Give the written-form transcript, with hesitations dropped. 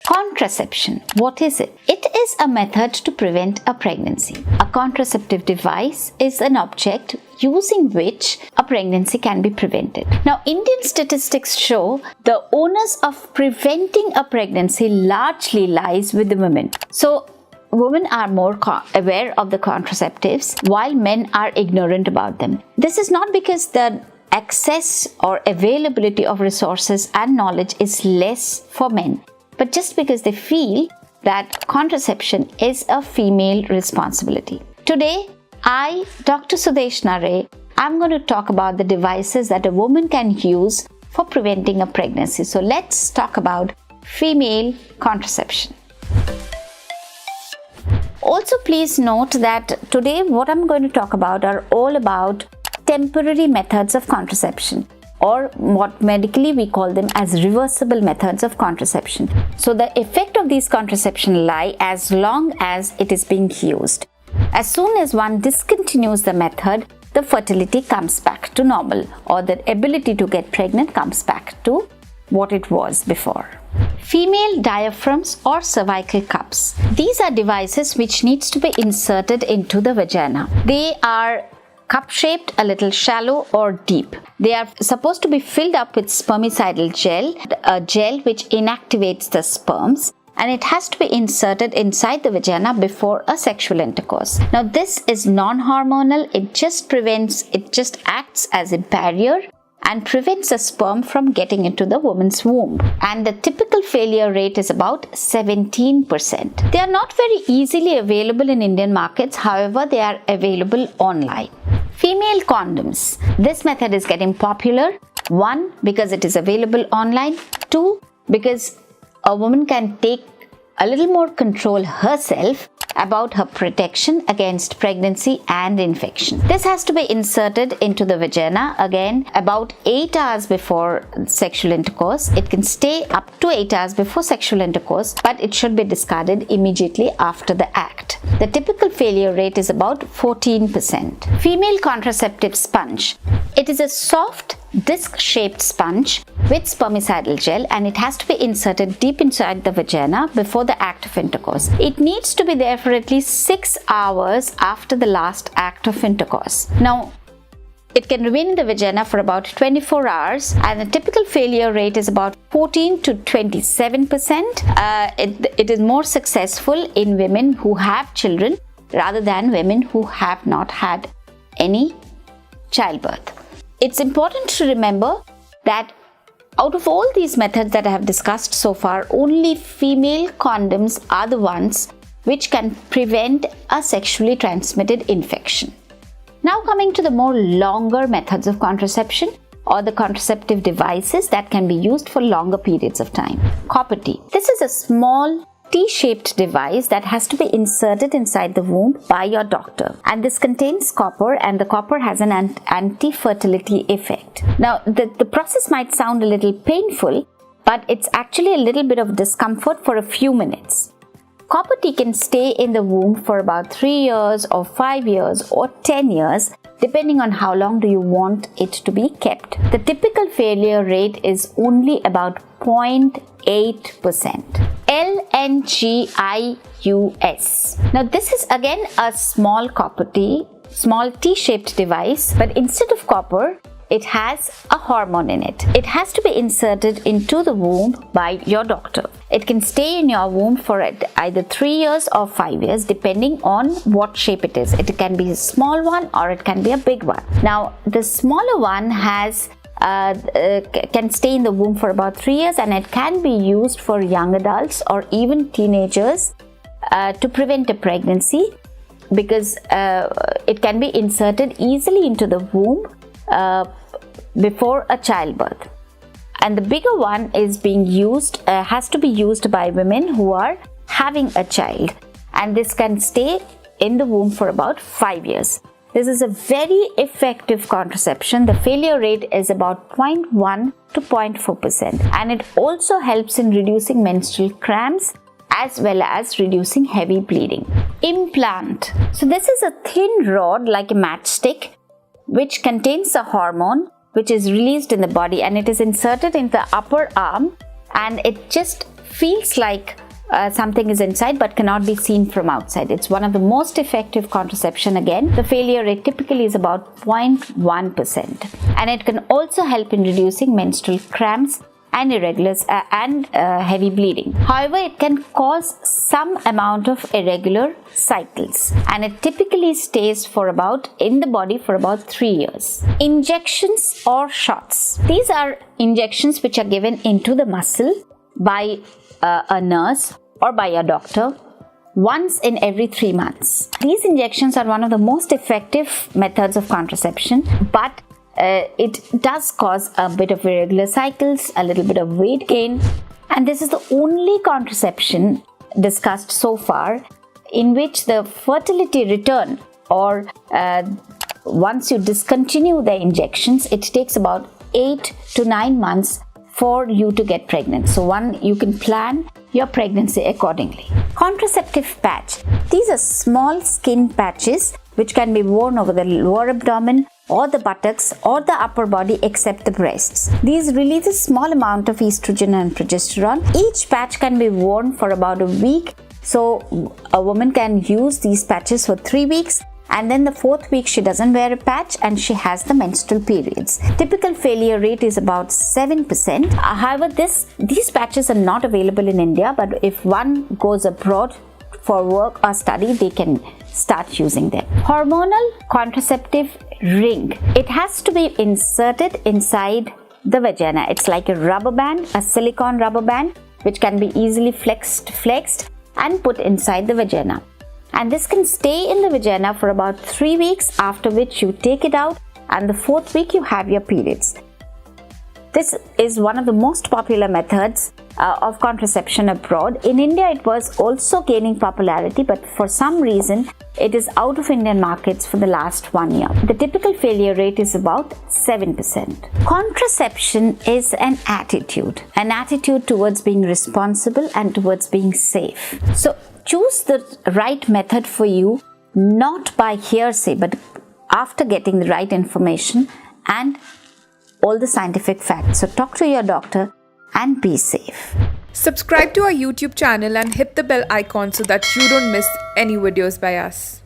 Contraception. What is it? It is a method to prevent a pregnancy. A contraceptive device is an object using which a pregnancy can be prevented. Now, Indian statistics show the onus of preventing a pregnancy largely lies with the women. So, women are more aware of the contraceptives while men are ignorant about them. This is not because the access or availability of resources and knowledge is less for men, but just because they feel that contraception is a female responsibility. Today, I, Dr. Sudeshna Ray, I'm going to talk about the devices that a woman can use for preventing a pregnancy. So let's talk about female contraception. Also, please note that today what I'm going to talk about are all about temporary methods of contraception, or what medically we call them as reversible methods of contraception. So the effect of these contraception lie as long as it is being used. As soon as one discontinues the method, the fertility comes back to normal, or the ability to get pregnant comes back to what it was before. Female diaphragms or cervical cups. These are devices which needs to be inserted into the vagina. They are cup-shaped, a little shallow or deep. They are supposed to be filled up with spermicidal gel, a gel which inactivates the sperms, and it has to be inserted inside the vagina before a sexual intercourse. Now, this is non-hormonal. It just acts as a barrier and prevents a sperm from getting into the woman's womb. And the typical failure rate is about 17%. They are not very easily available in Indian markets. However, they are available online. Female condoms. This method is getting popular. 1, because it is available online. 2, because a woman can take a little more control herself about her protection against pregnancy and infection. This has to be inserted into the vagina again about 8 hours before sexual intercourse. It can stay up to 8 hours before sexual intercourse, but it should be discarded immediately after the act. The typical failure rate is about 14%. Female contraceptive sponge. It is a soft disc-shaped sponge with spermicidal gel, and it has to be inserted deep inside the vagina before the act of intercourse. It needs to be there for at least 6 hours after the last act of intercourse. Now, it can remain in the vagina for about 24 hours, and the typical failure rate is about 14 to 27%. It is more successful in women who have children rather than women who have not had any childbirth. It's important to remember that out of all these methods that I have discussed so far, only female condoms are the ones which can prevent a sexually transmitted infection. Now, coming to the more longer methods of contraception, or the contraceptive devices that can be used for longer periods of time. Copper T. This is a small T-shaped device that has to be inserted inside the womb by your doctor, and this contains copper, and the copper has an anti-fertility effect. Now, the process might sound a little painful, but it's actually a little bit of discomfort for a few minutes. Copper T can stay in the womb for about 3 years or 5 years or 10 years, depending on how long do you want it to be kept. The typical failure rate is only about 0.8%. LNGIUS. Now, this is again a small T-shaped device, but instead of copper, it has a hormone in it. It has to be inserted into the womb by your doctor. It can stay in your womb for either 3 years or 5 years, depending on what shape it is. It can be a small one or it can be a big one. Now, the smaller one can stay in the womb for about 3 years, and it can be used for young adults or even teenagers to prevent a pregnancy, because it can be inserted easily into the womb before a childbirth. And the bigger one is being used, has to be used by women who are having a child, and this can stay in the womb for about 5 years. This is a very effective contraception. The failure rate is about 0.1 to 0.4%, and it also helps in reducing menstrual cramps as well as reducing heavy bleeding. Implant. So this is a thin rod like a matchstick which contains a hormone which is released in the body, and it is inserted in the upper arm, and it just feels like something is inside but cannot be seen from outside. It's one of the most effective contraception. Again, the failure rate typically is about 0.1%, and it can also help in reducing menstrual cramps and irregulars and heavy bleeding. However, it can cause some amount of irregular cycles, and it typically stays in the body for about 3 years. Injections or shots. These are injections which are given into the muscle by a nurse or by a doctor once in every 3 months. These injections are one of the most effective methods of contraception, but it does cause a bit of irregular cycles, a little bit of weight gain, and this is the only contraception discussed so far in which the fertility return, or once you discontinue the injections, it takes about 8 to 9 months for you to get pregnant. So you can plan your pregnancy accordingly. Contraceptive patch. These are small skin patches which can be worn over the lower abdomen or the buttocks or the upper body except the breasts. These release a small amount of estrogen and progesterone. Each patch can be worn for about a week. So a woman can use these patches for 3 weeks, and then the 4th week she doesn't wear a patch and she has the menstrual periods. Typical failure rate is about 7%. However, these patches are not available in India, but if one goes abroad for work or study, they can start using them. Hormonal contraceptive ring. It has to be inserted inside the vagina. It's like a rubber band, a silicone rubber band, which can be easily flexed and put inside the vagina. And this can stay in the vagina for about 3 weeks, after which you take it out, and the 4th week you have your periods. This is one of the most popular methods of contraception abroad. In India, it was also gaining popularity, but for some reason, it is out of Indian markets for the last 1 year. The typical failure rate is about 7%. Contraception is an attitude towards being responsible and towards being safe. So choose the right method for you, not by hearsay, but after getting the right information and all the scientific facts. So talk to your doctor and be safe. Subscribe to our YouTube channel and hit the bell icon so that you don't miss any videos by us.